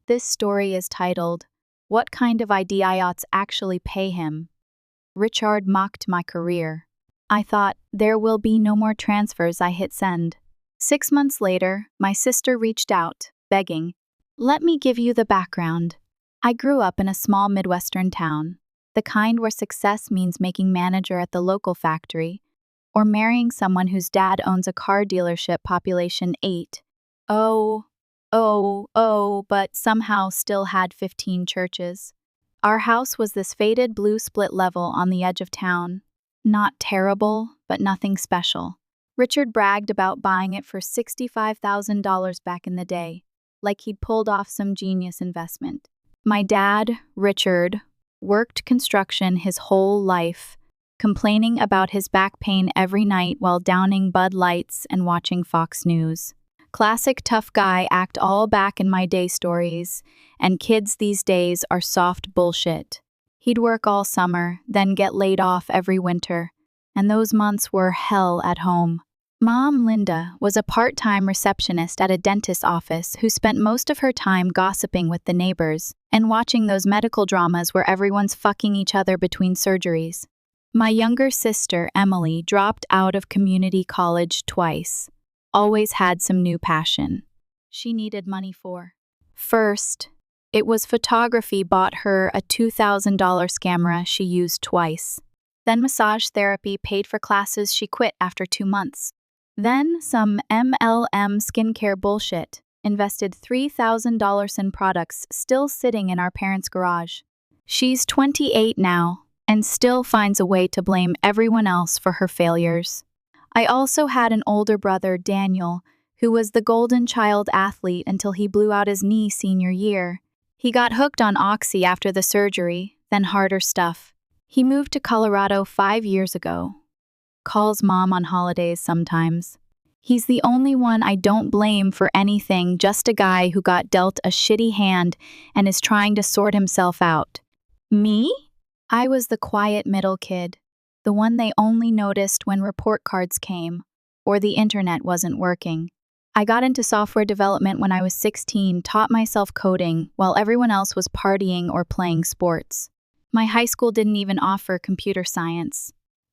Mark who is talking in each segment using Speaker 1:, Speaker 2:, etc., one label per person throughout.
Speaker 1: This story is titled, What Kind of IDIOTs Actually Pay Him? Richard mocked my career. I thought, there will be no more transfers. I hit send. 6 months later, my sister reached out, begging, let me give you the background. I grew up in a small Midwestern town, the kind where success means making manager at the local factory, or marrying someone whose dad owns a car dealership population 8. But somehow still had 15 churches. Our house was this faded blue split level on the edge of town. Not terrible, but nothing special. Richard bragged about buying it for $65,000 back in the day, like he'd pulled off some genius investment. My dad, Richard, worked construction his whole life, complaining about his back pain every night while downing Bud Lights and watching Fox News. Classic tough guy act all back in my day stories, and kids these days are soft bullshit. He'd work all summer, then get laid off every winter, and those months were hell at home. Mom, Linda, was a part-time receptionist at a dentist's office who spent most of her time gossiping with the neighbors and watching those medical dramas where everyone's fucking each other between surgeries. My younger sister, Emily, dropped out of community college twice. Always had some new passion she needed money for. First, it was photography. Bought her a $2,000 camera she used twice. Then massage therapy. Paid for classes she quit after 2 months. Then some MLM skincare bullshit. Invested $3,000 in products still sitting in our parents' garage. She's 28 now and still finds a way to blame everyone else for her failures. I also had an older brother, Daniel, who was the golden child athlete until he blew out his knee senior year. He got hooked on Oxy after the surgery, then harder stuff. He moved to Colorado 5 years ago. Calls mom on holidays sometimes. He's the only one I don't blame for anything, just a guy who got dealt a shitty hand and is trying to sort himself out. Me? I was the quiet middle kid. The one they only noticed when report cards came, or the internet wasn't working. I got into software development when I was 16, taught myself coding, while everyone else was partying or playing sports. My high school didn't even offer computer science.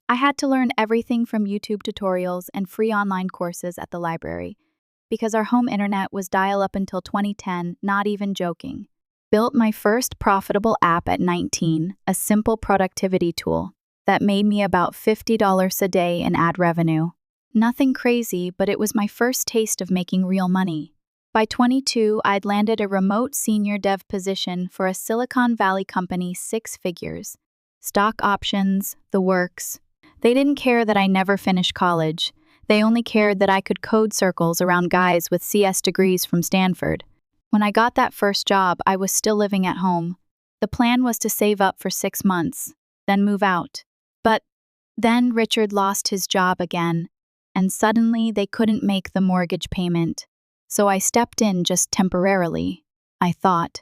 Speaker 1: I had to learn everything from YouTube tutorials and free online courses at the library, because our home internet was dial-up until 2010, not even joking. Built my first profitable app at 19, a simple productivity tool that made me about $50 a day in ad revenue. Nothing crazy, but it was my first taste of making real money. By 22, I'd landed a remote senior dev position for a Silicon Valley company, 6 figures. Stock options, the works. They didn't care that I never finished college. They only cared that I could code circles around guys with CS degrees from Stanford. When I got that first job, I was still living at home. The plan was to save up for 6 months, then move out. But then Richard lost his job again, and suddenly they couldn't make the mortgage payment. So I stepped in just temporarily, I thought.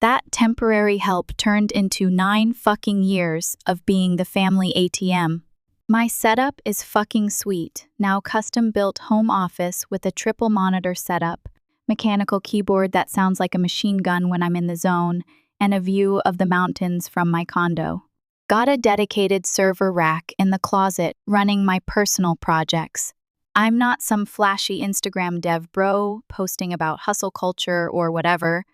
Speaker 1: That temporary help turned into 9 fucking years of being the family ATM. My setup is fucking sweet, now custom-built home office with a triple monitor setup, mechanical keyboard that sounds like a machine gun when I'm in the zone, and a view of the mountains from my condo. Got a dedicated server rack in the closet running my personal projects. I'm not some flashy Instagram dev bro posting about hustle culture or whatever.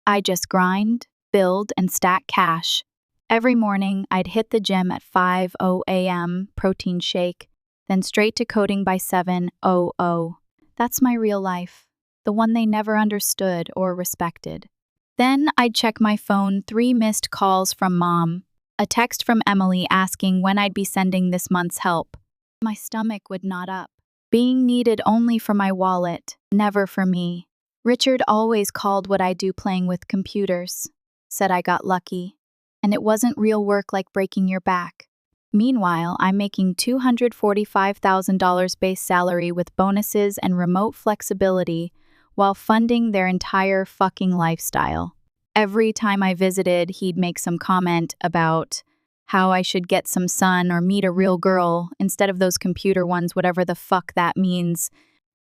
Speaker 1: I just grind, build, and stack cash. Every morning, I'd hit the gym at 5:00 a.m., protein shake, then straight to coding by 7:00. That's my real life, the one they never understood or respected. Then I'd check my phone, 3 missed calls from mom. A text from Emily asking when I'd be sending this month's help. My stomach would knot up. Being needed only for my wallet, never for me. Richard always called what I do playing with computers. Said I got lucky. And it wasn't real work like breaking your back. Meanwhile, I'm making $245,000 base salary with bonuses and remote flexibility while funding their entire fucking lifestyle. Every time I visited, he'd make some comment about how I should get some sun or meet a real girl instead of those computer ones, whatever the fuck that means.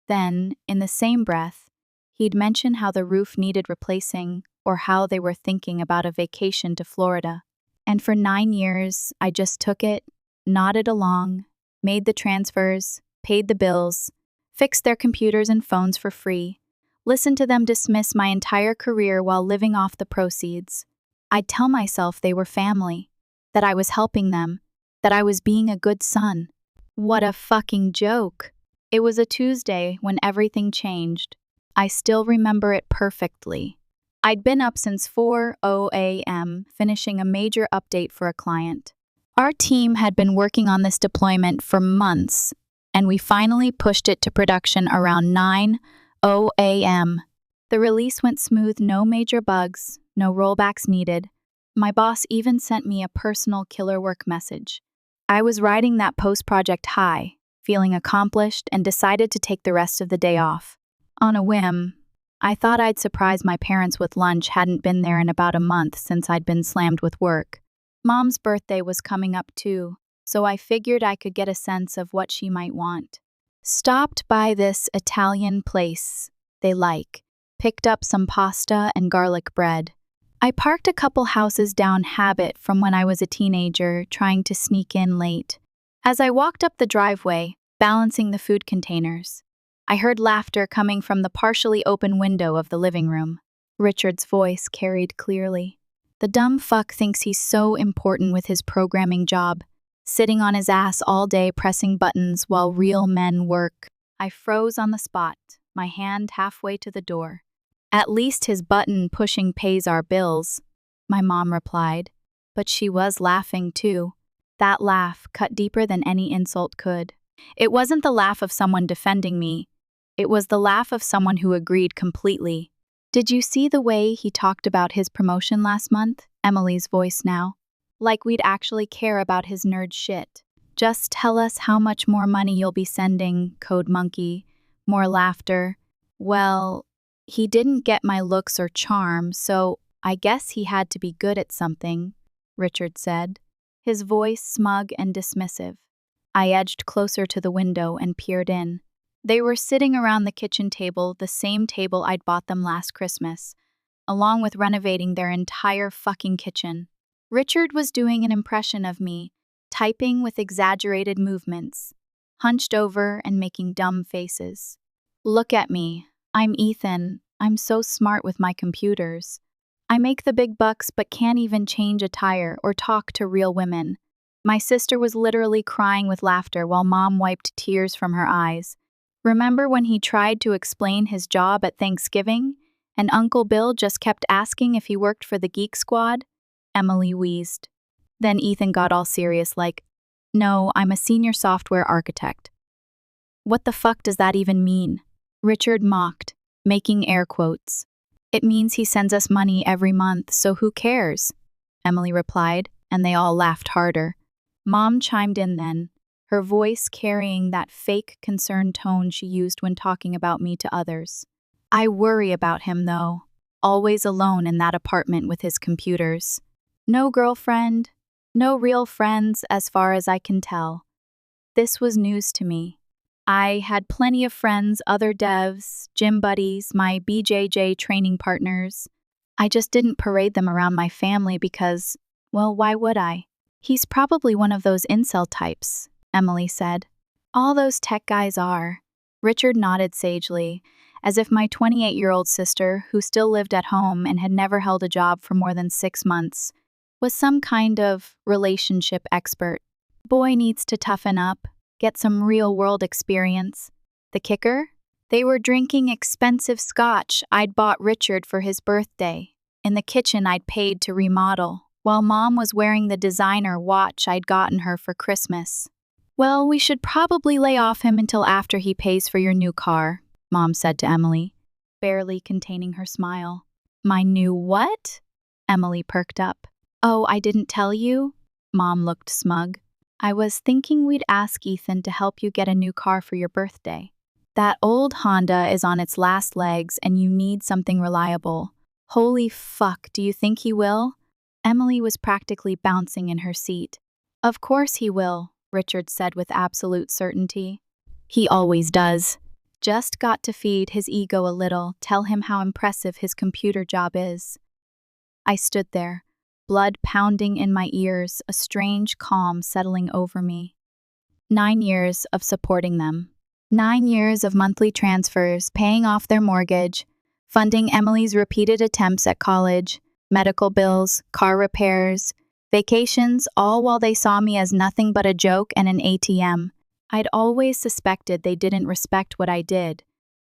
Speaker 1: Then, in the same breath, he'd mention how the roof needed replacing, or how they were thinking about a vacation to Florida. And for 9 years, I just took it, nodded along, made the transfers, paid the bills, fixed their computers and phones for free, listened to them dismiss my entire career while living off the proceeds. I'd tell myself they were family, that I was helping them, that I was being a good son. What a fucking joke. It was a Tuesday when everything changed. I still remember it perfectly. I'd been up since 4:00 a.m. finishing a major update for a client. Our team had been working on this deployment for months, and we finally pushed it to production around 9:00 a.m. The release went smooth, no major bugs, no rollbacks needed. My boss even sent me a personal killer work message. I was riding that post-project high, feeling accomplished, and decided to take the rest of the day off. On a whim, I thought I'd surprise my parents with lunch. Hadn't been there in about a month since I'd been slammed with work. Mom's birthday was coming up too, so I figured I could get a sense of what she might want. Stopped by this Italian place they like, picked up some pasta and garlic bread. I parked a couple houses down, habit from when I was a teenager, trying to sneak in late. As I walked up the driveway, balancing the food containers, I heard laughter coming from the partially open window of the living room. Richard's voice carried clearly. The dumb fuck thinks he's so important with his programming job, sitting on his ass all day pressing buttons while real men work. I froze on the spot, my hand halfway to the door. At least his button pushing pays our bills, my mom replied. But she was laughing too. That laugh cut deeper than any insult could. It wasn't the laugh of someone defending me. It was the laugh of someone who agreed completely. Did you see the way he talked about his promotion last month? Emily's voice now. Like we'd actually care about his nerd shit. Just tell us how much more money you'll be sending, Code Monkey. More laughter. Well, he didn't get my looks or charm, so I guess he had to be good at something, Richard said, his voice smug and dismissive. I edged closer to the window and peered in. They were sitting around the kitchen table, the same table I'd bought them last Christmas, along with renovating their entire fucking kitchen. Richard was doing an impression of me, typing with exaggerated movements, hunched over and making dumb faces. Look at me. I'm Ethan. I'm so smart with my computers. I make the big bucks but can't even change a tire or talk to real women. My sister was literally crying with laughter while Mom wiped tears from her eyes. Remember when he tried to explain his job at Thanksgiving, and Uncle Bill just kept asking if he worked for the Geek Squad? Emily wheezed. Then Ethan got all serious like, no, I'm a senior software architect. What the fuck does that even mean? Richard mocked, making air quotes. It means he sends us money every month, so who cares? Emily replied, and they all laughed harder. Mom chimed in then, her voice carrying that fake concerned tone she used when talking about me to others. I worry about him, though. Always alone in that apartment with his computers. No girlfriend, no real friends as far as I can tell. This was news to me. I had plenty of friends, other devs, gym buddies, my BJJ training partners. I just didn't parade them around my family because, well, why would I? He's probably one of those incel types, Emily said. All those tech guys are. Richard nodded sagely, as if my 28-year-old sister, who still lived at home and had never held a job for more than 6 months, was some kind of relationship expert. Boy needs to toughen up, get some real-world experience. The kicker? They were drinking expensive scotch I'd bought Richard for his birthday, in the kitchen I'd paid to remodel, while Mom was wearing the designer watch I'd gotten her for Christmas. Well, we should probably lay off him until after he pays for your new car, Mom said to Emily, barely containing her smile. My new what? Emily perked up. Oh, I didn't tell you? Mom looked smug. I was thinking we'd ask Ethan to help you get a new car for your birthday. That old Honda is on its last legs and you need something reliable. Holy fuck, do you think he will? Emily was practically bouncing in her seat. Of course he will, Richard said with absolute certainty. He always does. Just got to feed his ego a little, tell him how impressive his computer job is. I stood there, blood pounding in my ears, a strange calm settling over me. 9 years of supporting them. 9 years of monthly transfers, paying off their mortgage, funding Emily's repeated attempts at college, medical bills, car repairs, vacations, all while they saw me as nothing but a joke and an ATM. I'd always suspected they didn't respect what I did,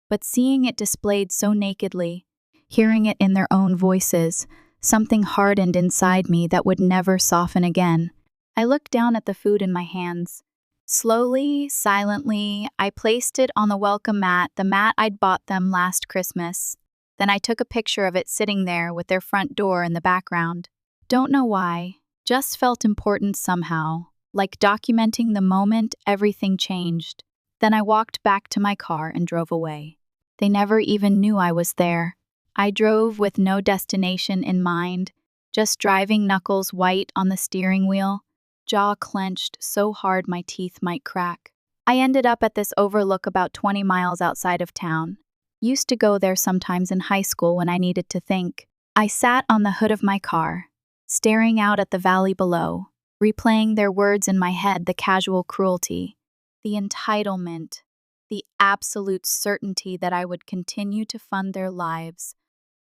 Speaker 1: but seeing it displayed so nakedly, hearing it in their own voices, something hardened inside me that would never soften again. I looked down at the food in my hands. Slowly, silently, I placed it on the welcome mat, the mat I'd bought them last Christmas. Then I took a picture of it sitting there with their front door in the background. Don't know why, just felt important somehow, like documenting the moment everything changed. Then I walked back to my car and drove away. They never even knew I was there. I drove with no destination in mind, just driving, knuckles white on the steering wheel, jaw clenched so hard my teeth might crack. I ended up at this overlook about 20 miles outside of town. Used to go there sometimes in high school when I needed to think. I sat on the hood of my car, staring out at the valley below, replaying their words in my head, the casual cruelty, the entitlement, the absolute certainty that I would continue to fund their lives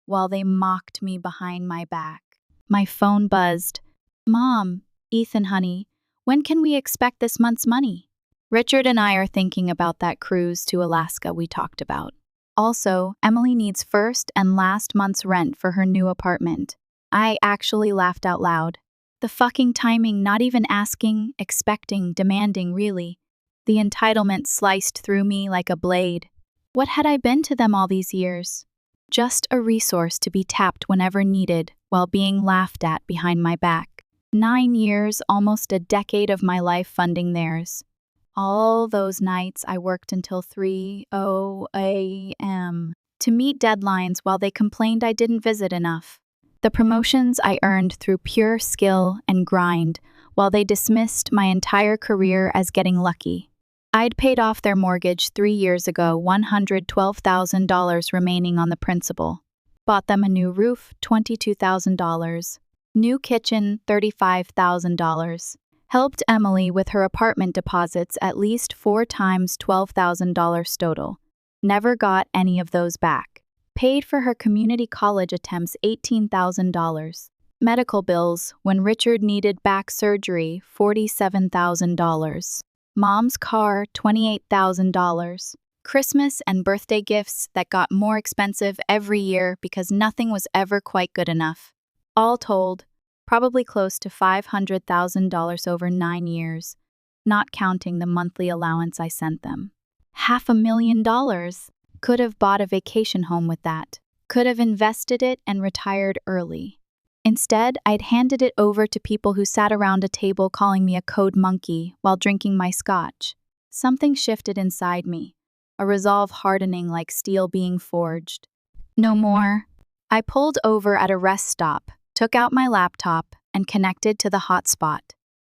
Speaker 1: while they mocked me behind my back. My phone buzzed. "Mom, Ethan, honey, when can we expect this month's money?" Richard and I are thinking about that cruise to Alaska we talked about. Also, Emily needs first and last month's rent for her new apartment. I actually laughed out loud. The fucking timing, not even asking, expecting, demanding, really. The entitlement sliced through me like a blade. What had I been to them all these years? Just a resource to be tapped whenever needed while being laughed at behind my back. 9 years, almost a decade of my life funding theirs. All those nights I worked until 3:00 a.m. to meet deadlines while they complained I didn't visit enough. The promotions I earned through pure skill and grind, while they dismissed my entire career as getting lucky. I'd paid off their mortgage 3 years ago, $112,000 remaining on the principal. Bought them a new roof, $22,000. New kitchen, $35,000. Helped Emily with her apartment deposits at least 4 times $12,000 total. Never got any of those back. Paid for her community college attempts $18,000. Medical bills when Richard needed back surgery, $47,000. Mom's car, $28,000. Christmas and birthday gifts that got more expensive every year because nothing was ever quite good enough. All told, probably close to $500,000 over 9 years, not counting the monthly allowance I sent them. $500,000. Could have bought a vacation home with that. Could have invested it and retired early. Instead, I'd handed it over to people who sat around a table calling me a code monkey while drinking my scotch. Something shifted inside me, a resolve hardening like steel being forged. No more. I pulled over at a rest stop, took out my laptop, and connected to the hotspot.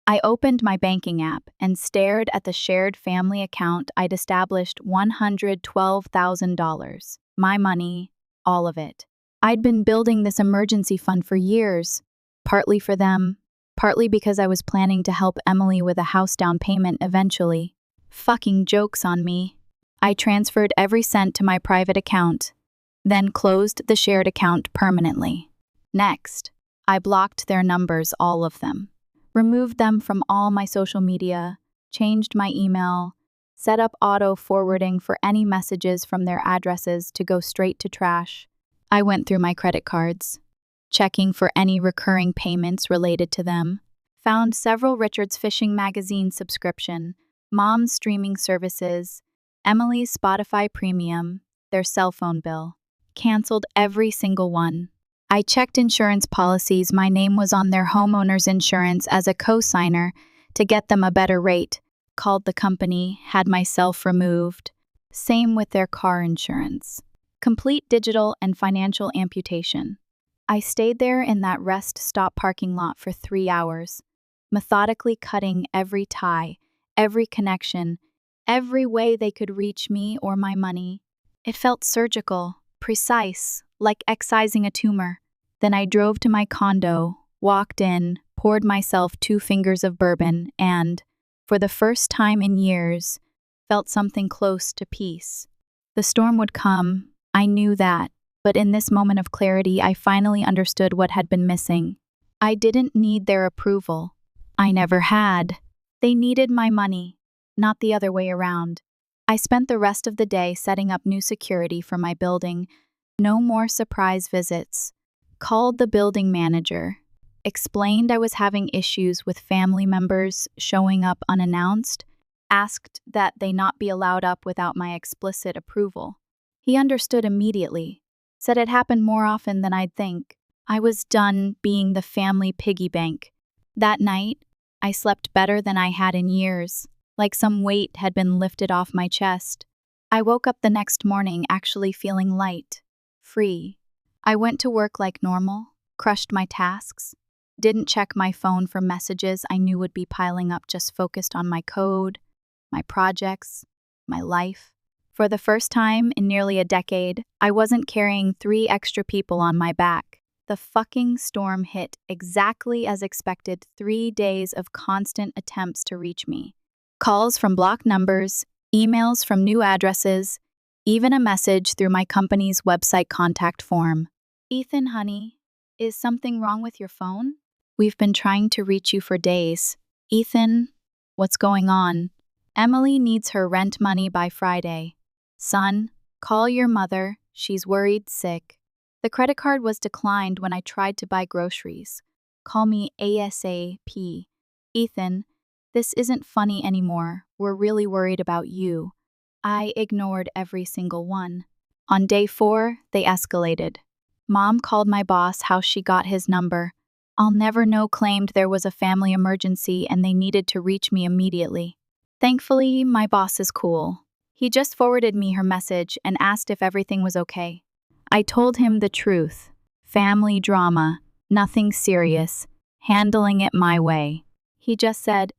Speaker 1: I opened my banking app and stared at the shared family account I'd established, $112,000. My money, all of it. I'd been building this emergency fund for years, partly for them, partly because I was planning to help Emily with a house down payment eventually. Fucking joke's on me. I transferred every cent to my private account, then closed the shared account permanently. Next, I blocked their numbers, all of them. Removed them from all my social media, changed my email, set up auto-forwarding for any messages from their addresses to go straight to trash. I went through my credit cards, checking for any recurring payments related to them. Found several Richard's Fishing Magazine subscription, Mom's streaming services, Emily's Spotify Premium, their cell phone bill. Canceled every single one. I checked insurance policies. My name was on their homeowner's insurance as a co-signer to get them a better rate. Called the company, had myself removed. Same with their car insurance. Complete digital and financial amputation. I stayed there in that rest stop parking lot for 3 hours, methodically cutting every tie, every connection, every way they could reach me or my money. It felt surgical, precise, like excising a tumor. Then I drove to my condo, walked in, poured myself 2 fingers of bourbon, and, for the first time in years, felt something close to peace. The storm would come, I knew that, but in this moment of clarity, I finally understood what had been missing. I didn't need their approval. I never had. They needed my money, not the other way around. I spent the rest of the day setting up new security for my building. No more surprise visits. Called the building manager. Explained I was having issues with family members showing up unannounced. Asked that they not be allowed up without my explicit approval. He understood immediately. Said it happened more often than I'd think. I was done being the family piggy bank. That night, I slept better than I had in years, like some weight had been lifted off my chest. I woke up the next morning actually feeling light, free. I went to work like normal, crushed my tasks, didn't check my phone for messages I knew would be piling up, just focused on my code, my projects, my life. For the first time in nearly a decade, I wasn't carrying 3 extra people on my back. The fucking storm hit exactly as expected. 3 days of constant attempts to reach me. Calls from blocked numbers, emails from new addresses, even a message through my company's website contact form. Ethan, honey, is something wrong with your phone? We've been trying to reach you for days. Ethan, what's going on? Emily needs her rent money by Friday. Son, call your mother. She's worried sick. The credit card was declined when I tried to buy groceries. Call me ASAP. Ethan, this isn't funny anymore. We're really worried about you. I ignored every single one. On day 4, they escalated. Mom called my boss how she got his number. I'll never know, claimed there was a family emergency and they needed to reach me immediately. Thankfully, my boss is cool. He just forwarded me her message and asked if everything was okay. I told him the truth. Family drama, nothing serious, handling it my way. He just said,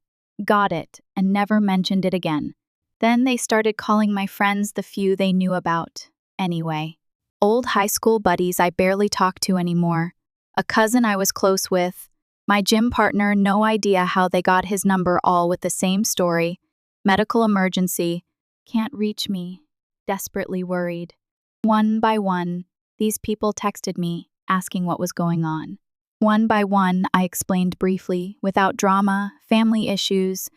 Speaker 1: got it, and never mentioned it again. Then they started calling my friends, the few they knew about. Anyway, old high school buddies I barely talk to anymore. A cousin I was close with. My gym partner, no idea how they got his number, all with the same story. Medical emergency. Can't reach me. Desperately worried. One by one, these people texted me, asking what was going on. One by one, I explained briefly, without drama, family issues,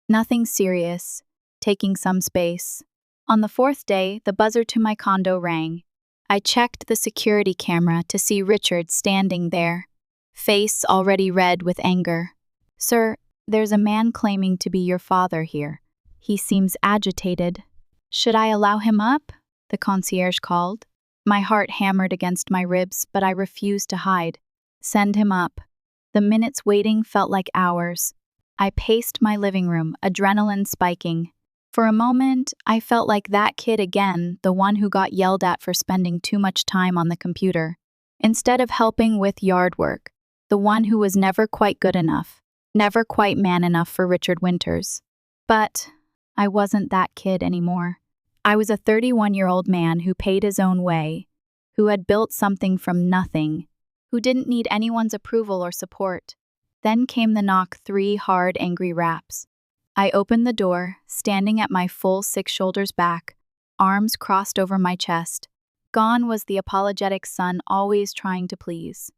Speaker 1: nothing serious, taking some space. On the 4th day, the buzzer to my condo rang. I checked the security camera to see Richard standing there, face already red with anger. Sir, there's a man claiming to be your father here. He seems agitated. Should I allow him up? The concierge called. My heart hammered against my ribs, but I refused to hide. Send him up. The minutes waiting felt like hours. I paced my living room, adrenaline spiking. For a moment, I felt like that kid again, the one who got yelled at for spending too much time on the computer. Instead of helping with yard work, the one who was never quite good enough, never quite man enough for Richard Winters. But I wasn't that kid anymore. I was a 31-year-old man who paid his own way, who had built something from nothing, who didn't need anyone's approval or support. Then came the knock, 3 hard, angry raps. I opened the door, standing at my full 6 shoulders back, arms crossed over my chest. Gone was the apologetic son always trying to please.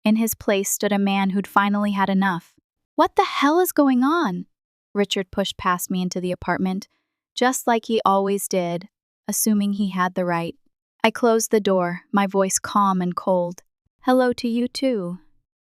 Speaker 1: In his place stood a man who'd finally had enough. What the hell is going on? Richard pushed past me into the apartment, just like he always did, assuming he had the right. I closed the door, my voice calm and cold. Hello to you too.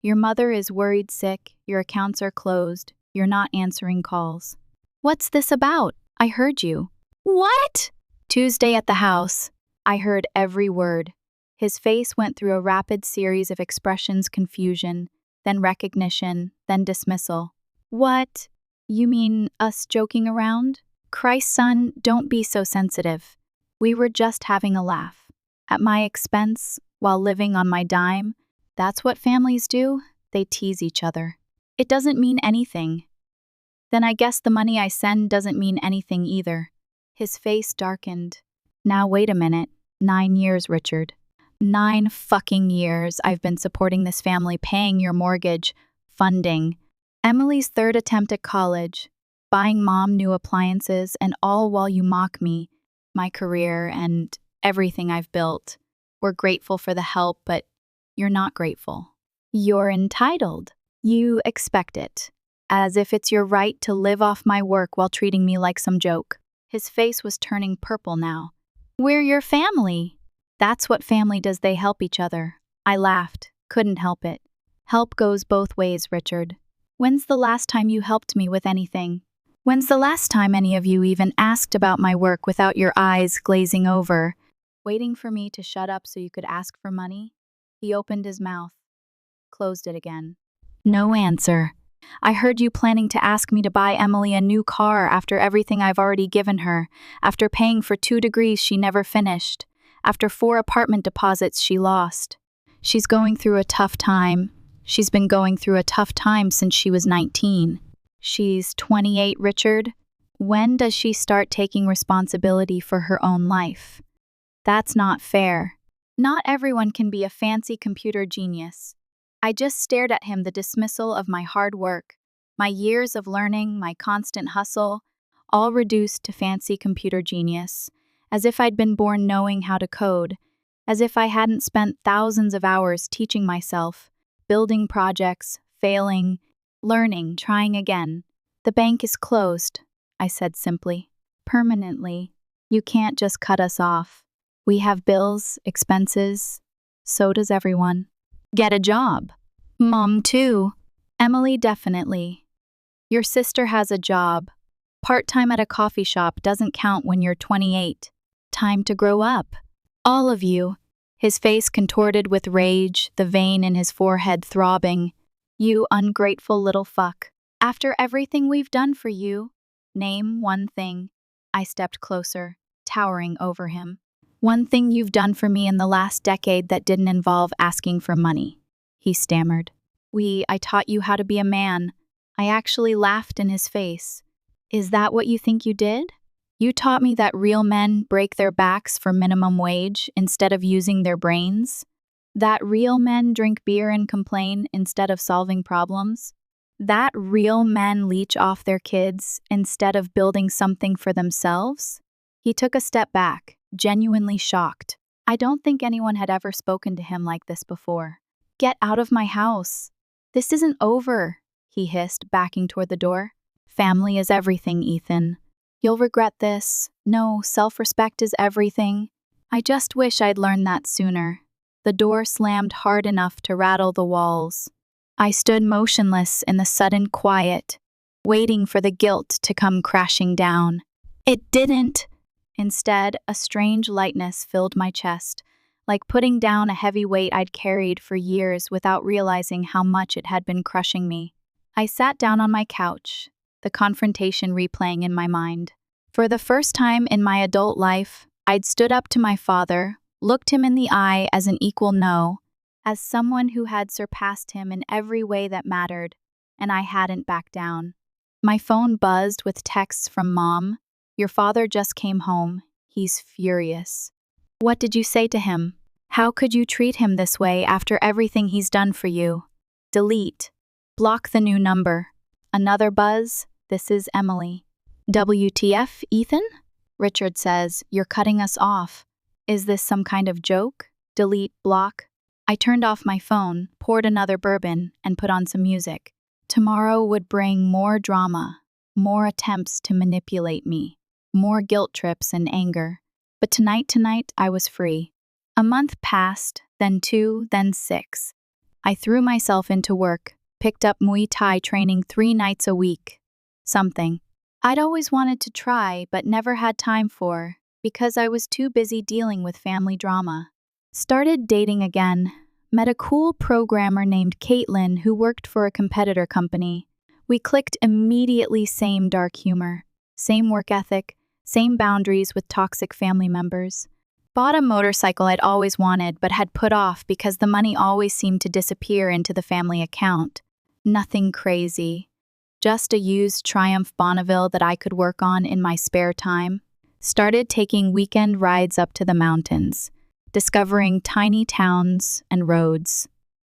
Speaker 1: Your mother is worried sick, your accounts are closed, you're not answering calls. What's this about? I heard you. What? Tuesday at the house. I heard every word. His face went through a rapid series of expressions: confusion, then recognition, then dismissal. What? You mean us joking around? Christ, son, don't be so sensitive. We were just having a laugh. At my expense, while living on my dime. That's what families do. They tease each other. It doesn't mean anything. Then I guess the money I send doesn't mean anything either. His face darkened. Now wait a minute. 9 years, Richard. 9 fucking years I've been supporting this family, paying your mortgage, funding Emily's third attempt at college, buying mom new appliances, and all while you mock me, my career, and everything I've built. We're grateful for the help, but you're not grateful. You're entitled. You expect it, as if it's your right to live off my work while treating me like some joke. His face was turning purple now. We're your family. That's what family does, they help each other. I laughed, couldn't help it. Help goes both ways, Richard. When's the last time you helped me with anything? When's the last time any of you even asked about my work without your eyes glazing over, waiting for me to shut up so you could ask for money? He opened his mouth, closed it again. No answer. I heard you planning to ask me to buy Emily a new car after everything I've already given her, after paying for 2 degrees she never finished, after 4 apartment deposits she lost. She's going through a tough time. She's been going through a tough time since she was 19. She's 28, Richard. When does she start taking responsibility for her own life? That's not fair. Not everyone can be a fancy computer genius. I just stared at him, the dismissal of my hard work, my years of learning, my constant hustle, all reduced to fancy computer genius, as if I'd been born knowing how to code, as if I hadn't spent thousands of hours teaching myself, building projects, failing, learning, trying again. The bank is closed, I said simply. Permanently. You can't just cut us off. We have bills, expenses. So does everyone. Get a job. Mom, too. Emily, definitely. Your sister has a job. Part-time at a coffee shop doesn't count when you're 28. Time to grow up. All of you. His face contorted with rage, the vein in his forehead throbbing. You ungrateful little fuck. After everything we've done for you, name one thing. I stepped closer, towering over him. One thing you've done for me in the last decade that didn't involve asking for money. He stammered. I taught you how to be a man. I actually laughed in his face. Is that what you think you did? You taught me that real men break their backs for minimum wage instead of using their brains? That real men drink beer and complain instead of solving problems? That real men leech off their kids instead of building something for themselves? He took a step back, genuinely shocked. I don't think anyone had ever spoken to him like this before. Get out of my house. This isn't over, he hissed, backing toward the door. Family is everything, Ethan. You'll regret this. No, self-respect is everything. I just wish I'd learned that sooner. The door slammed hard enough to rattle the walls. I stood motionless in the sudden quiet, waiting for the guilt to come crashing down. It didn't. Instead, a strange lightness filled my chest, like putting down a heavy weight I'd carried for years without realizing how much it had been crushing me. I sat down on my couch, the confrontation replaying in my mind. For the first time in my adult life, I'd stood up to my father, looked him in the eye as an equal no, as someone who had surpassed him in every way that mattered, and I hadn't backed down. My phone buzzed with texts from Mom. Your father just came home. He's furious. What did you say to him? How could you treat him this way after everything he's done for you? Delete. Block the new number. Another buzz. This is Emily. WTF, Ethan? Richard says, you're cutting us off. Is this some kind of joke? Delete, block. I turned off my phone, poured another bourbon, and put on some music. Tomorrow would bring more drama, more attempts to manipulate me, more guilt trips and anger. But tonight, I was free. A month passed, then 2, then 6. I threw myself into work, picked up Muay Thai training 3 nights a week. Something I'd always wanted to try but never had time for because I was too busy dealing with family drama. Started dating again. Met a cool programmer named Caitlin who worked for a competitor company. We clicked immediately, same dark humor, same work ethic, same boundaries with toxic family members. Bought a motorcycle I'd always wanted but had put off because the money always seemed to disappear into the family account. Nothing crazy. Just a used Triumph Bonneville that I could work on in my spare time. Started taking weekend rides up to the mountains. discovering tiny towns and roads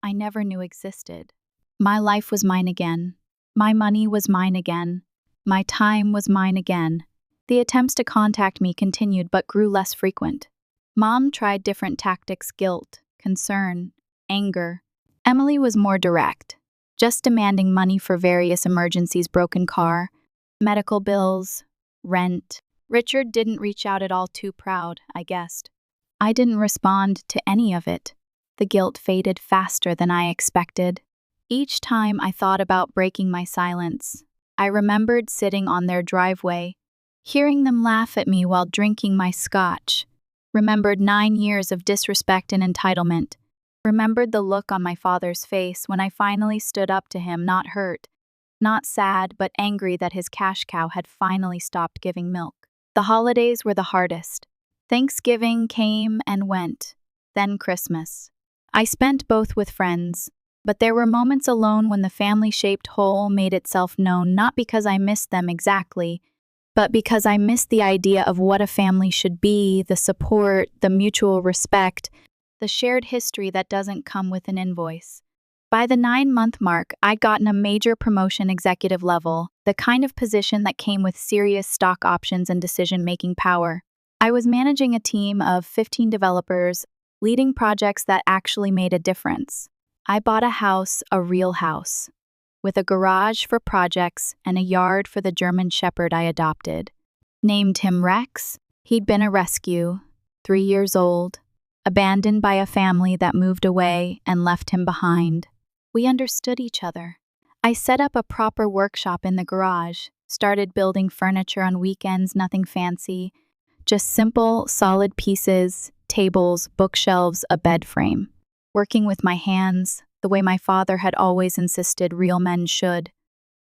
Speaker 1: I never knew existed. My life was mine again. My money was mine again. My time was mine again. The attempts to contact me continued but grew less frequent. Mom tried different tactics: guilt, concern, anger. Emily was more direct, just demanding money for various emergencies: broken car, medical bills, rent. Richard didn't reach out at all, too proud, I guessed. I didn't respond to any of it. The guilt faded faster than I expected. Each time I thought about breaking my silence, I remembered sitting on their driveway, hearing them laugh at me while drinking my scotch. Remembered 9 years of disrespect and entitlement. Remembered the look on my father's face when I finally stood up to him, not hurt, not sad, but angry that his cash cow had finally stopped giving milk. The holidays were the hardest. Thanksgiving came and went, then Christmas. I spent both with friends, but there were moments alone when the family-shaped hole made itself known, not because I missed them exactly, but because I missed the idea of what a family should be, the support, the mutual respect, the shared history that doesn't come with an invoice. By the 9-month mark, I'd gotten a major promotion, executive level, the kind of position that came with serious stock options and decision-making power. I was managing a team of 15 developers, leading projects that actually made a difference. I bought a house, a real house, with a garage for projects and a yard for the German Shepherd I adopted. Named him Rex. He'd been a rescue, 3 years old, abandoned by a family that moved away and left him behind. We understood each other. I set up a proper workshop in the garage, started building furniture on weekends, nothing fancy, just simple, solid pieces, tables, bookshelves, a bed frame. Working with my hands, the way my father had always insisted real men should,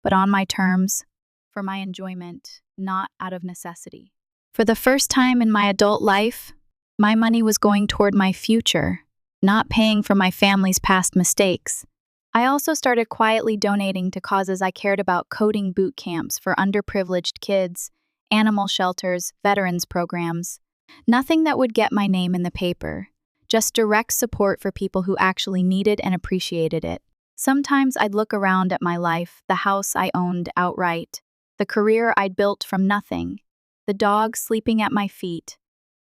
Speaker 1: but on my terms, for my enjoyment, not out of necessity. For the first time in my adult life, my money was going toward my future, not paying for my family's past mistakes. I also started quietly donating to causes I cared about: coding boot camps for underprivileged kids, animal shelters, veterans programs. Nothing that would get my name in the paper, just direct support for people who actually needed and appreciated it. Sometimes I'd look around at my life, the house I owned outright, the career I'd built from nothing, the dog sleeping at my feet,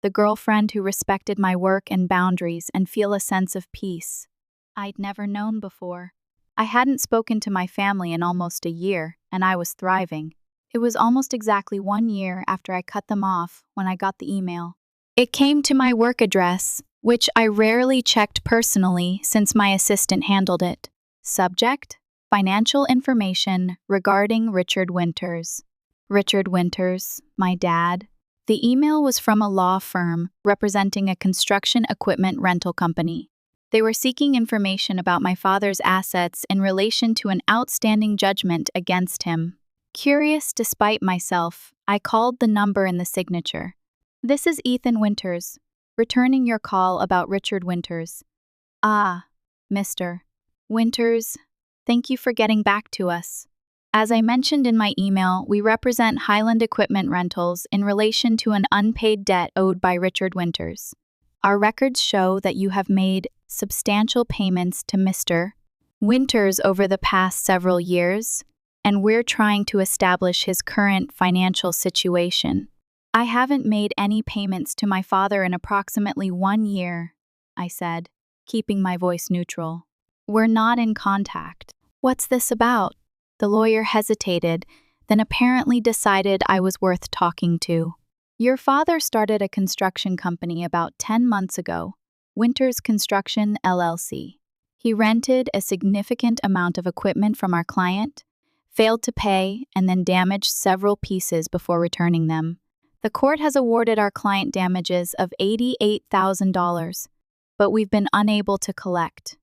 Speaker 1: the girlfriend who respected my work and boundaries, and feel a sense of peace I'd never known before. I hadn't spoken to my family in almost a year, and I was thriving. It was almost exactly 1 year after I cut them off when I got the email. It came to my work address, which I rarely checked personally since my assistant handled it. Subject: financial information regarding Richard Winters. Richard Winters, my dad. The email was from a law firm representing a construction equipment rental company. They were seeking information about my father's assets in relation to an outstanding judgment against him. Curious despite myself, I called the number in the signature. "This is Ethan Winters, returning your call about Richard Winters." "Ah, Mr. Winters, thank you for getting back to us. As I mentioned in my email, we represent Highland Equipment Rentals in relation to an unpaid debt owed by Richard Winters. Our records show that you have made substantial payments to Mr. Winters over the past several years, and we're trying to establish his current financial situation." "I haven't made any payments to my father in approximately 1 year," I said, keeping my voice neutral. "We're not in contact." "What's this about?" The lawyer hesitated, then apparently decided I was worth talking to. "Your father started a construction company about 10 months ago, Winters Construction LLC. He rented a significant amount of equipment from our client, failed to pay, and then damaged several pieces before returning them. The court has awarded our client damages of $88,000, but we've been unable to collect.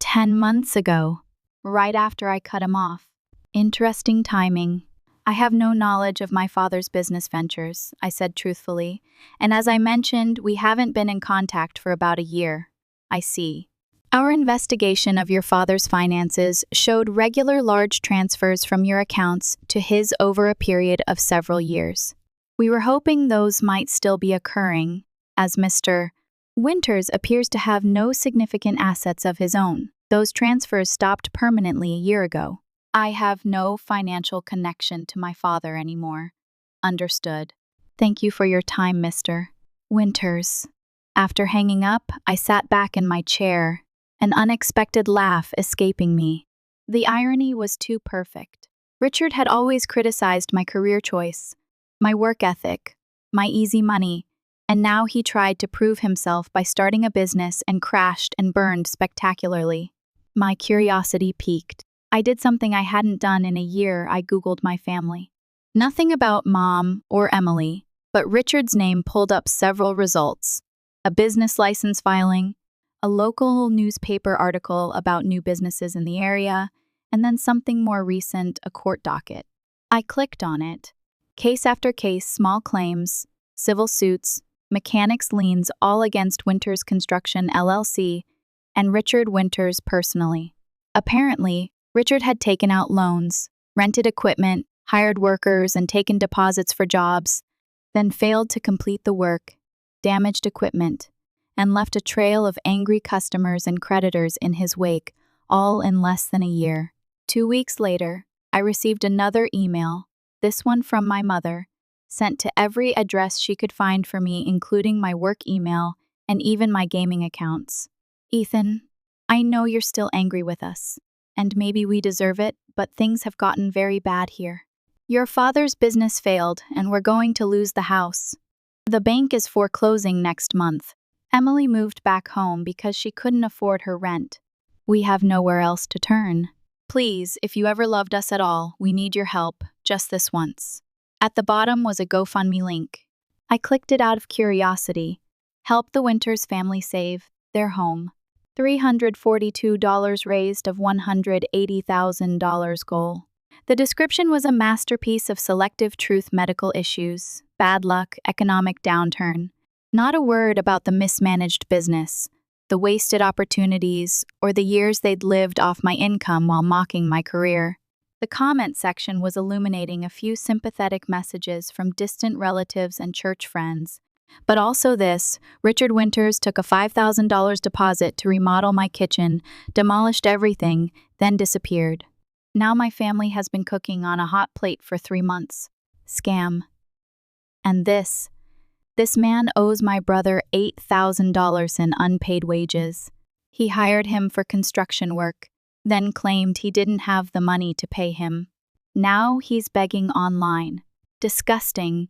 Speaker 1: 10 months ago, right after I cut him off. Interesting timing. I have no knowledge of my father's business ventures," I said truthfully, "and as I mentioned, we haven't been in contact for about a year." "I see. Our investigation of your father's finances showed regular large transfers from your accounts to his over a period of several years. We were hoping those might still be occurring, as Mr. Winters appears to have no significant assets of his own. Those transfers stopped permanently a year ago. I have no financial connection to my father anymore. Understood. Thank you for your time, Mr. Winters. After hanging up, I sat back in my chair, an unexpected laugh escaping me. The irony was too perfect. Richard had always criticized my career choice, my work ethic, my easy money, and now he tried to prove himself by starting a business and crashed and burned spectacularly. My curiosity piqued. I did something I hadn't done in a year. I Googled my family. Nothing about Mom or Emily, but Richard's name pulled up several results. A business license filing, a local newspaper article about new businesses in the area, and then something more recent, a court docket. I clicked on it. Case after case, small claims, civil suits, mechanics liens all against Winters Construction LLC and Richard Winters personally. Apparently, Richard had taken out loans, rented equipment, hired workers, and taken deposits for jobs, then failed to complete the work, damaged equipment, and left a trail of angry customers and creditors in his wake, all in less than a year. 2 weeks later, I received another email, this one from my mother, sent to every address she could find for me, including my work email and even my gaming accounts. Ethan, I know you're still angry with us, and maybe we deserve it, but things have gotten very bad here. Your father's business failed, and we're going to lose the house. The bank is foreclosing next month. Emily moved back home because she couldn't afford her rent. We have nowhere else to turn. Please, if you ever loved us at all, we need your help, just this once. At the bottom was a GoFundMe link. I clicked it out of curiosity. Help the Winters family save their home. $342 raised of $180,000 goal. The description was a masterpiece of selective truth: medical issues, bad luck, economic downturn. Not a word about the mismanaged business, the wasted opportunities, or the years they'd lived off my income while mocking my career. The comment section was illuminating: a few sympathetic messages from distant relatives and church friends. But also this: Richard Winters took a $5,000 deposit to remodel my kitchen, demolished everything, then disappeared. Now my family has been cooking on a hot plate for 3 months. Scam. And this man owes my brother $8,000 in unpaid wages. He hired him for construction work, then claimed he didn't have the money to pay him. Now he's begging online. Disgusting.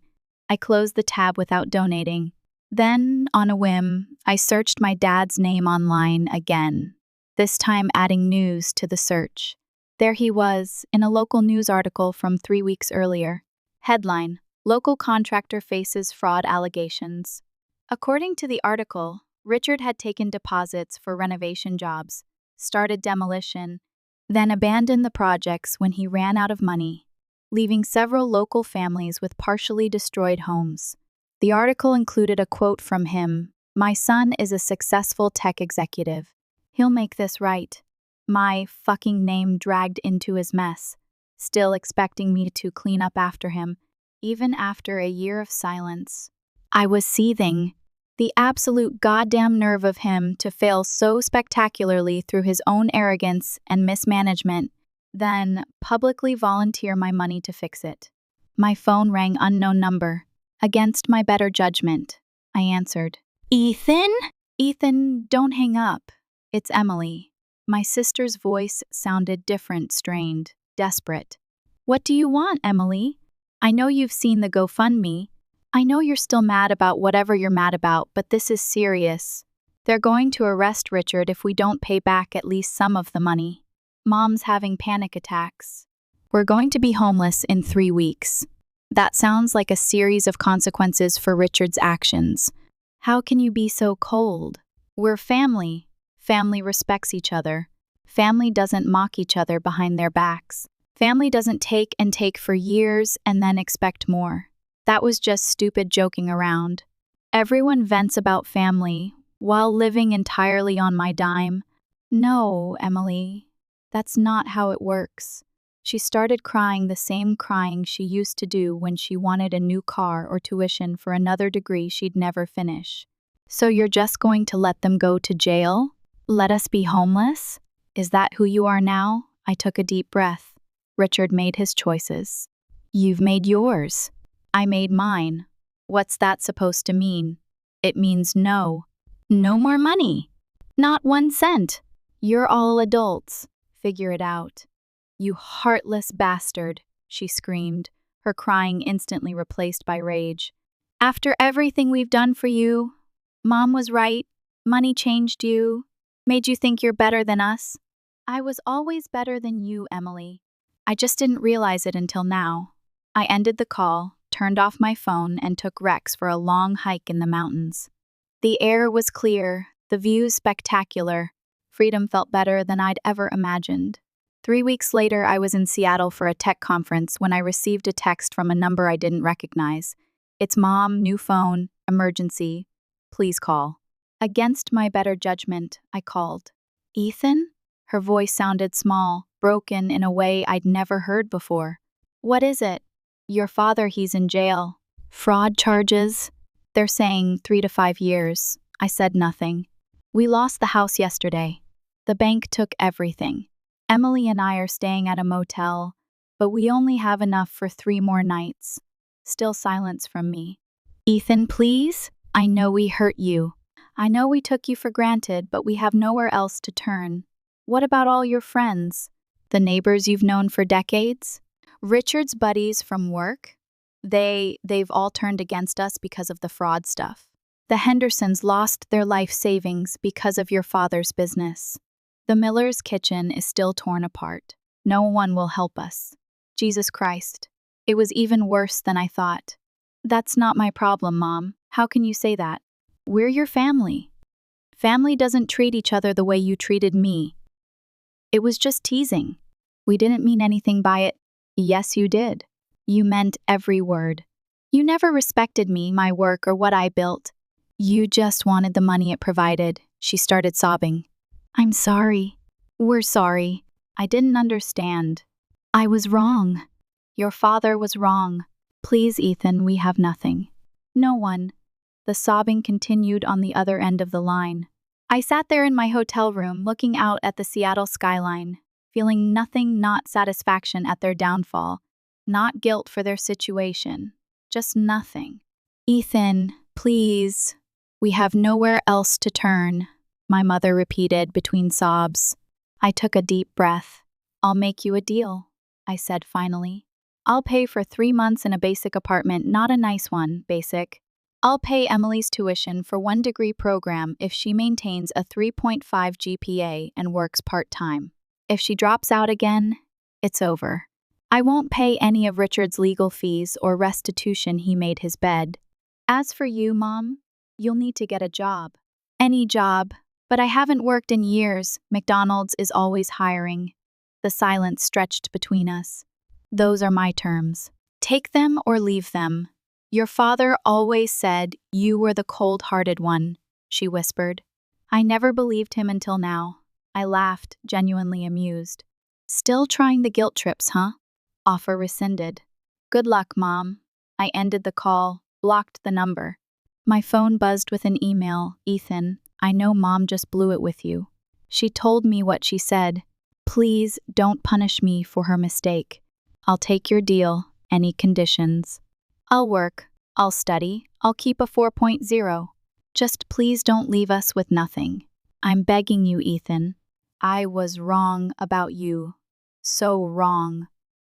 Speaker 1: I closed the tab without donating. Then, on a whim, I searched my dad's name online again, this time adding news to the search. There he was, in a local news article from 3 weeks earlier. Headline: Local contractor faces fraud allegations. According to the article, Richard had taken deposits for renovation jobs, started demolition, then abandoned the projects when he ran out of money, leaving several local families with partially destroyed homes. The article included a quote from him: "My son is a successful tech executive. He'll make this right." My fucking name dragged into his mess, still expecting me to clean up after him, even after a year of silence. I was seething. The absolute goddamn nerve of him to fail so spectacularly through his own arrogance and mismanagement, then publicly volunteer my money to fix it. My phone rang, unknown number. Against my better judgment, I answered. Ethan? Ethan, don't hang up. It's Emily. My sister's voice sounded different, strained, desperate. What do you want, Emily? I know you've seen the GoFundMe. I know you're still mad about whatever you're mad about, but this is serious. They're going to arrest Richard if we don't pay back at least some of the money. Mom's having panic attacks. We're going to be homeless in 3 weeks. That sounds like a series of consequences for Richard's actions. How can you be so cold? We're family. Family respects each other. Family doesn't mock each other behind their backs. Family doesn't take and take for years and then expect more. That was just stupid joking around. Everyone vents about family while living entirely on my dime. No, Emily, that's not how it works. She started crying, the same crying she used to do when she wanted a new car or tuition for another degree she'd never finish. So you're just going to let them go to jail? Let us be homeless? Is that who you are now? I took a deep breath. Richard made his choices. You've made yours. I made mine. What's that supposed to mean? It means no. No more money. Not 1 cent. You're all adults. Figure it out. You heartless bastard, she screamed, her crying instantly replaced by rage. After everything we've done for you, Mom was right. Money changed you, made you think you're better than us. I was always better than you, Emily. I just didn't realize it until now. I ended the call, turned off my phone, and took Rex for a long hike in the mountains. The air was clear, the views spectacular. Freedom felt better than I'd ever imagined. 3 weeks later, I was in Seattle for a tech conference when I received a text from a number I didn't recognize. It's Mom, new phone, emergency. Please call. Against my better judgment, I called. Ethan? Her voice sounded small, broken in a way I'd never heard before. What is it? Your father, he's in jail. Fraud charges? They're saying 3 to 5 years. I said nothing. We lost the house yesterday. The bank took everything. Emily and I are staying at a motel, but we only have enough for 3 more nights. Still silence from me. Ethan, please? I know we hurt you. I know we took you for granted, but we have nowhere else to turn. What about all your friends? The neighbors you've known for decades? Richard's buddies from work? They've all turned against us because of the fraud stuff. The Hendersons lost their life savings because of your father's business. The Miller's kitchen is still torn apart. No one will help us. Jesus Christ. It was even worse than I thought. That's not my problem, Mom. How can you say that? We're your family. Family doesn't treat each other the way you treated me. It was just teasing. We didn't mean anything by it. Yes, you did. You meant every word. You never respected me, my work, or what I built. You just wanted the money it provided. She started sobbing. I'm sorry. We're sorry. I didn't understand. I was wrong. Your father was wrong. Please, Ethan, we have nothing. No one. The sobbing continued on the other end of the line. I sat there in my hotel room looking out at the Seattle skyline, feeling nothing, not satisfaction at their downfall, not guilt for their situation, just nothing. Ethan, please. We have nowhere else to turn, my mother repeated between sobs. I took a deep breath. I'll make you a deal, I said finally. I'll pay for 3 months in a basic apartment, not a nice one, basic. I'll pay Emily's tuition for 1-degree program if she maintains a 3.5 GPA and works part-time. If she drops out again, it's over. I won't pay any of Richard's legal fees or restitution he made his bed. As for you, Mom, you'll need to get a job. Any job, but I haven't worked in years. McDonald's is always hiring. The silence stretched between us. Those are my terms. Take them or leave them. Your father always said you were the cold-hearted one, she whispered. I never believed him until now. I laughed, genuinely amused. Still trying the guilt trips, huh? Offer rescinded. Good luck, Mom. I ended the call, blocked the number. My phone buzzed with an email. Ethan, I know Mom just blew it with you. She told me what she said. Please don't punish me for her mistake. I'll take your deal, any conditions. I'll work, I'll study, I'll keep a 4.0. Just please don't leave us with nothing. I'm begging you, Ethan. I was wrong about you. So wrong.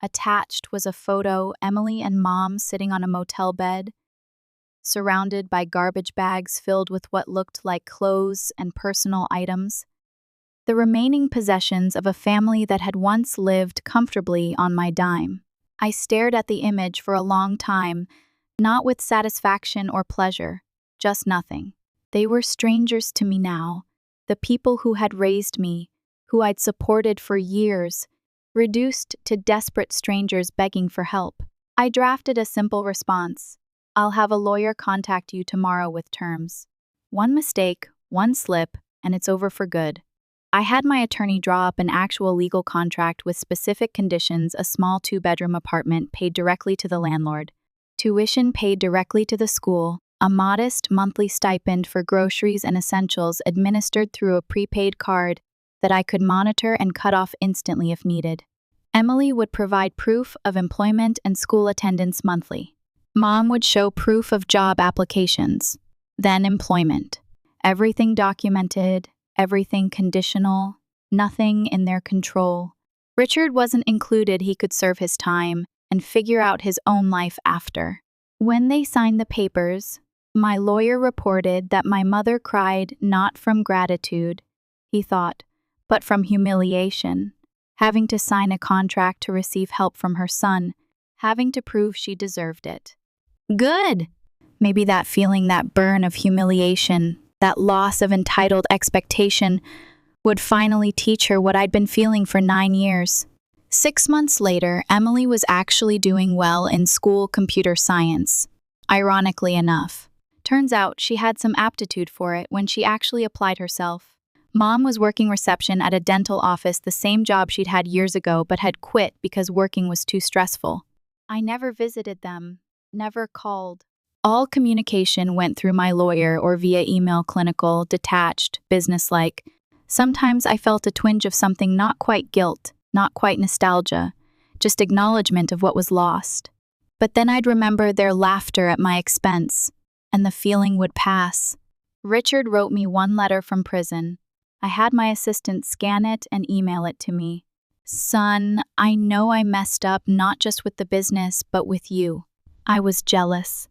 Speaker 1: Attached was a photo, Emily and Mom sitting on a motel bed, surrounded by garbage bags filled with what looked like clothes and personal items. The remaining possessions of a family that had once lived comfortably on my dime. I stared at the image for a long time, not with satisfaction or pleasure, just nothing. They were strangers to me now, the people who had raised me, who I'd supported for years, reduced to desperate strangers begging for help. I drafted a simple response. I'll have a lawyer contact you tomorrow with terms. One mistake, one slip, and it's over for good. I had my attorney draw up an actual legal contract with specific conditions, a small 2-bedroom apartment paid directly to the landlord, tuition paid directly to the school, a modest monthly stipend for groceries and essentials administered through a prepaid card that I could monitor and cut off instantly if needed. Emily would provide proof of employment and school attendance monthly. Mom would show proof of job applications, then employment. Everything documented, everything conditional, nothing in their control. Richard wasn't included. He could serve his time and figure out his own life after. When they signed the papers, my lawyer reported that my mother cried not from gratitude, he thought, but from humiliation, having to sign a contract to receive help from her son, having to prove she deserved it. Good! Maybe that feeling, that burn of humiliation, that loss of entitled expectation would finally teach her what I'd been feeling for 9 years. 6 months later, Emily was actually doing well in school computer science. Ironically enough, turns out she had some aptitude for it when she actually applied herself. Mom was working reception at a dental office, the same job she'd had years ago but had quit because working was too stressful. I never visited them, never called. All communication went through my lawyer or via email, clinical, detached, businesslike. Sometimes I felt a twinge of something, not quite guilt, not quite nostalgia, just acknowledgement of what was lost. But then I'd remember their laughter at my expense, and the feeling would pass. Richard wrote me one letter from prison. I had my assistant scan it and email it to me. Son, I know I messed up not just with the business, but with you. I was jealous.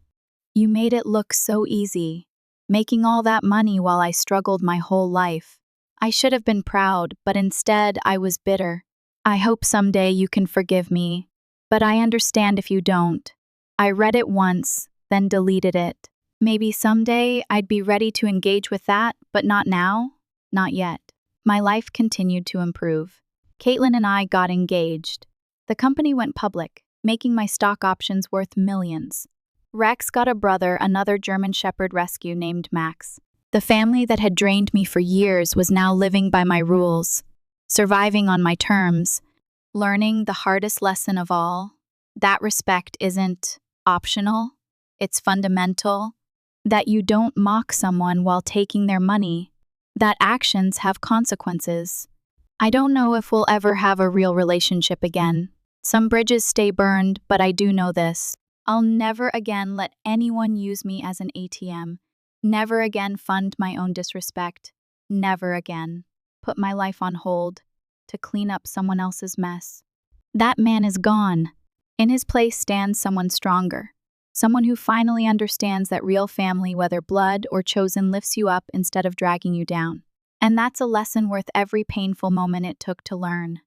Speaker 1: You made it look so easy, making all that money while I struggled my whole life. I should have been proud, but instead I was bitter. I hope someday you can forgive me, but I understand if you don't. I read it once, then deleted it. Maybe someday I'd be ready to engage with that, but not now, not yet. My life continued to improve. Caitlin and I got engaged. The company went public, making my stock options worth millions. Rex got a brother, another German Shepherd rescue named Max. The family that had drained me for years was now living by my rules, surviving on my terms, learning the hardest lesson of all, that respect isn't optional, it's fundamental, that you don't mock someone while taking their money, that actions have consequences. I don't know if we'll ever have a real relationship again. Some bridges stay burned, but I do know this. I'll never again let anyone use me as an ATM. Never again fund my own disrespect. Never again put my life on hold to clean up someone else's mess. That man is gone. In his place stands someone stronger. Someone who finally understands that real family, whether blood or chosen, lifts you up instead of dragging you down. And that's a lesson worth every painful moment it took to learn.